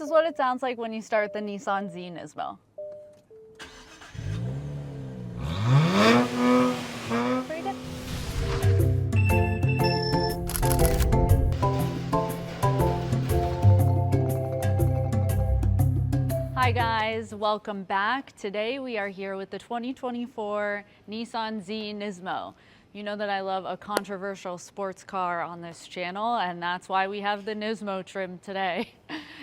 is what it sounds like when you start the Nissan Z Nismo. Pretty good. Hi guys, welcome back. Today we are here with the 2024 Nissan Z Nismo. You know that I love a controversial sports car on this channel, and that's why we have the Nismo trim today.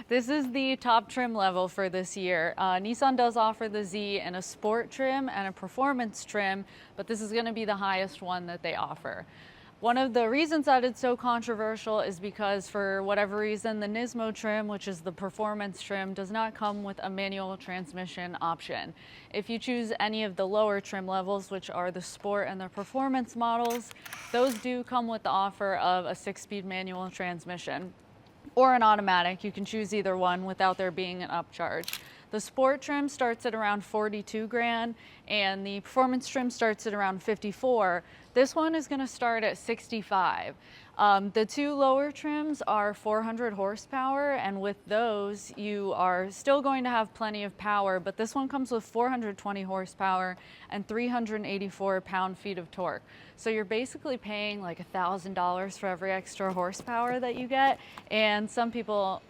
This is the top trim level for this year. Nissan does offer the Z in a sport trim and a performance trim, but this is going to be the highest one that they offer. One of the reasons that it's so controversial is because for whatever reason, the Nismo trim, which is the performance trim, does not come with a manual transmission option. If you choose any of the lower trim levels, which are the sport and the performance models, those do come with the offer of a 6-speed manual transmission or an automatic. You can choose either one without there being an upcharge. The sport trim starts at around 42 grand and the performance trim starts at around 54. This one is going to start at 65. The two lower trims are 400 horsepower, and with those you are still going to have plenty of power, but this one comes with 420 horsepower and 384 pound-feet of torque. So you're basically paying like $1,000 for every extra horsepower that you get, and some people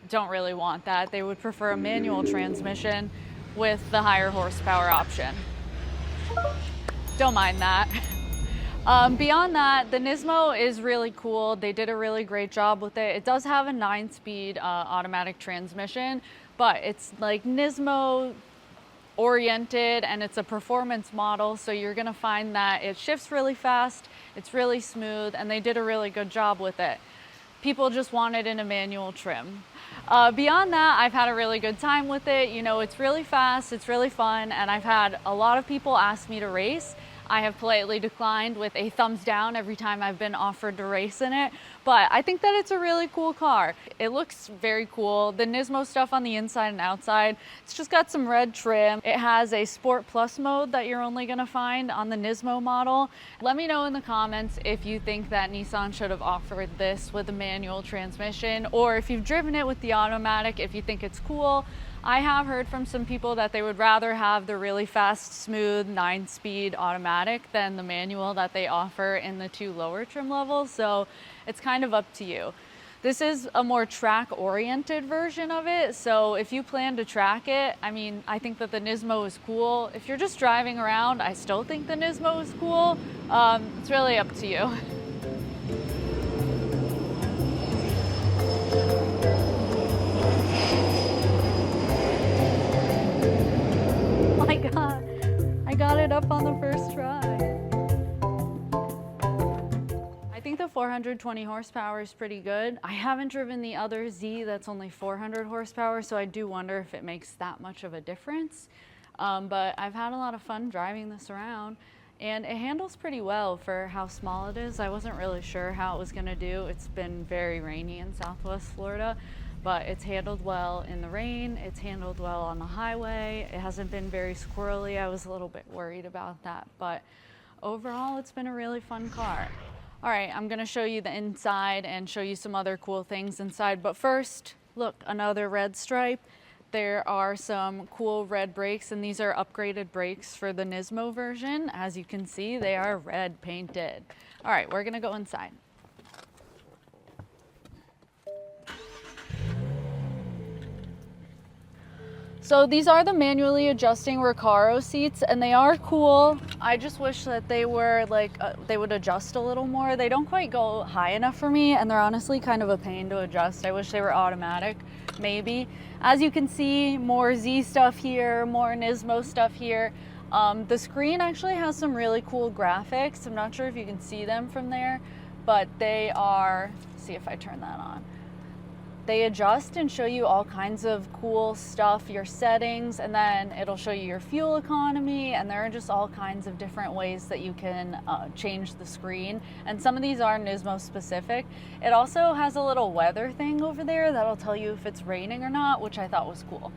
don't really want that. They would prefer a manual transmission with the higher horsepower option. Don't mind that. Beyond that, the Nismo is really cool. They did a really great job with it. It does have a 9-speed automatic transmission, but it's like Nismo oriented and it's a performance model, so you're gonna find that it shifts really fast, it's really smooth, and they did a really good job with it. People just want it in a manual trim. Beyond that, I've had a really good time with it. You know, it's really fast, it's really fun, and I've had a lot of people ask me to race. I have politely declined with a thumbs down every time I've been offered to race in it, but I think that it's a really cool car. It looks very cool. The Nismo stuff on the inside and outside, it's just got some red trim. It has a Sport Plus mode that you're only gonna find on the Nismo model. Let me know in the comments if you think that Nissan should have offered this with a manual transmission, or if you've driven it with the automatic, if you think it's cool. I have heard from some people that they would rather have the really fast, smooth 9-speed automatic than the manual that they offer in the two lower trim levels, so it's kind of up to you. This is a more track-oriented version of it, so if you plan to track it, I mean, I think that the Nismo is cool. If you're just driving around, I still think the Nismo is cool. It's really up to you. I got it up on the first try. I think the 420 horsepower is pretty good. I haven't driven the other Z that's only 400 horsepower, so I do wonder if it makes that much of a difference. But I've had a lot of fun driving this around, and it handles pretty well for how small it is. I wasn't really sure how it was gonna do. It's been very rainy in Southwest Florida, but it's handled well in the rain, it's handled well on the highway, it hasn't been very squirrely. I was a little bit worried about that, but overall it's been a really fun car. All right, I'm gonna show you the inside and show you some other cool things inside, but first, look, another red stripe. There are some cool red brakes, and these are upgraded brakes for the Nismo version. As you can see, they are red painted. All right, we're gonna go inside. So these are the manually adjusting Recaro seats, and they are cool. I just wish that they were like, they would adjust a little more. They don't quite go high enough for me, and they're honestly kind of a pain to adjust. I wish they were automatic, maybe. As you can see, more Z stuff here, more Nismo stuff here. The screen actually has some really cool graphics. I'm not sure if you can see them from there, but they are, let's see if I turn that on. They adjust and show you all kinds of cool stuff, your settings, and then it'll show you your fuel economy, and there are just all kinds of different ways that you can change the screen, and some of these are Nismo specific. It also has a little weather thing over there that'll tell you if it's raining or not, which I thought was cool.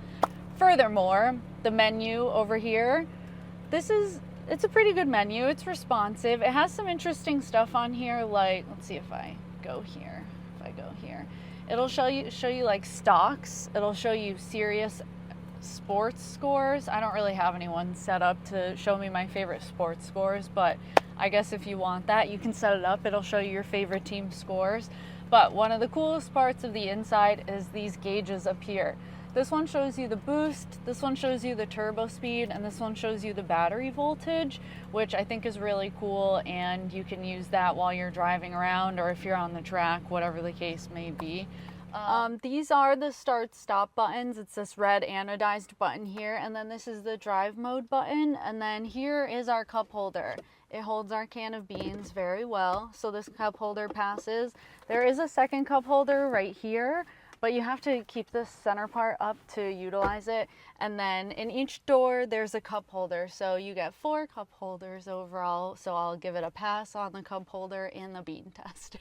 Furthermore, the menu over here, it's a pretty good menu. It's responsive. It has some interesting stuff on here, like, let's see if I go here. It'll show you like stocks. It'll show you serious sports scores. I don't really have anyone set up to show me my favorite sports scores, but I guess if you want that, you can set it up. It'll show you your favorite team scores. But one of the coolest parts of the inside is these gauges up here. This one shows you the boost, this one shows you the turbo speed, and this one shows you the battery voltage, which I think is really cool, and you can use that while you're driving around or if you're on the track, whatever the case may be. These are the start-stop buttons. It's this red anodized button here, and then this is the drive mode button, and then here is our cup holder. It holds our can of beans very well, so this cup holder passes. There is a second cup holder right here, but you have to keep this center part up to utilize it. And then in each door, there's a cup holder. So you get 4 cup holders overall. So I'll give it a pass on the cup holder and the bean test.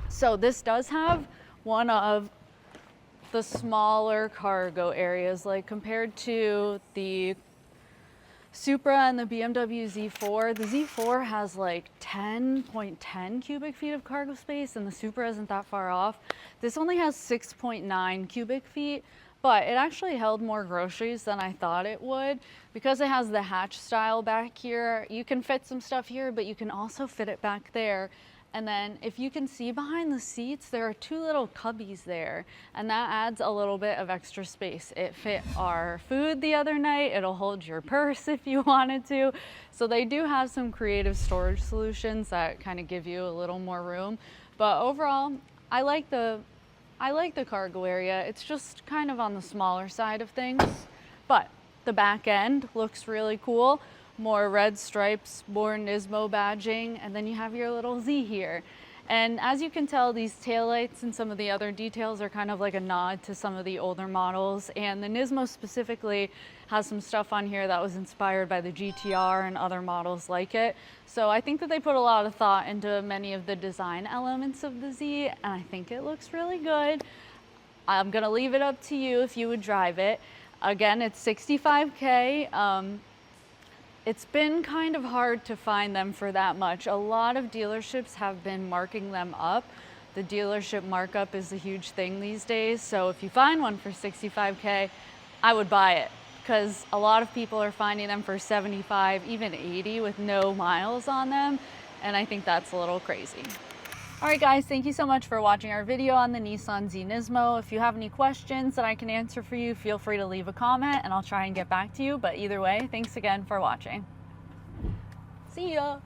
So this does have one of the smaller cargo areas, like compared to the Supra and the BMW Z4. The Z4 has like 10.10 cubic feet of cargo space, and the Supra isn't that far off. This only has 6.9 cubic feet, but it actually held more groceries than I thought it would. Because it has the hatch style back here, you can fit some stuff here, but you can also fit it back there. And then if you can see behind the seats, there are 2 little cubbies there, and that adds a little bit of extra space. It fit our food the other night. It'll hold your purse if you wanted to. So they do have some creative storage solutions that kind of give you a little more room. But overall, I like the cargo area. It's just kind of on the smaller side of things, but the back end looks really cool. More red stripes, more Nismo badging, and then you have your little Z here. And as you can tell, these taillights and some of the other details are kind of like a nod to some of the older models, and the Nismo specifically has some stuff on here that was inspired by the GTR and other models like it. So I think that they put a lot of thought into many of the design elements of the Z, and I think it looks really good. I'm gonna leave it up to you if you would drive it. Again, it's $65K. It's been kind of hard to find them for that much. A lot of dealerships have been marking them up. The dealership markup is a huge thing these days. So if you find one for $65K, I would buy it, because a lot of people are finding them for $75, even $80 with no miles on them. And I think that's a little crazy. All right, guys, thank you so much for watching our video on the Nissan Z Nismo. If you have any questions that I can answer for you, feel free to leave a comment and I'll try and get back to you. But either way, thanks again for watching. See ya.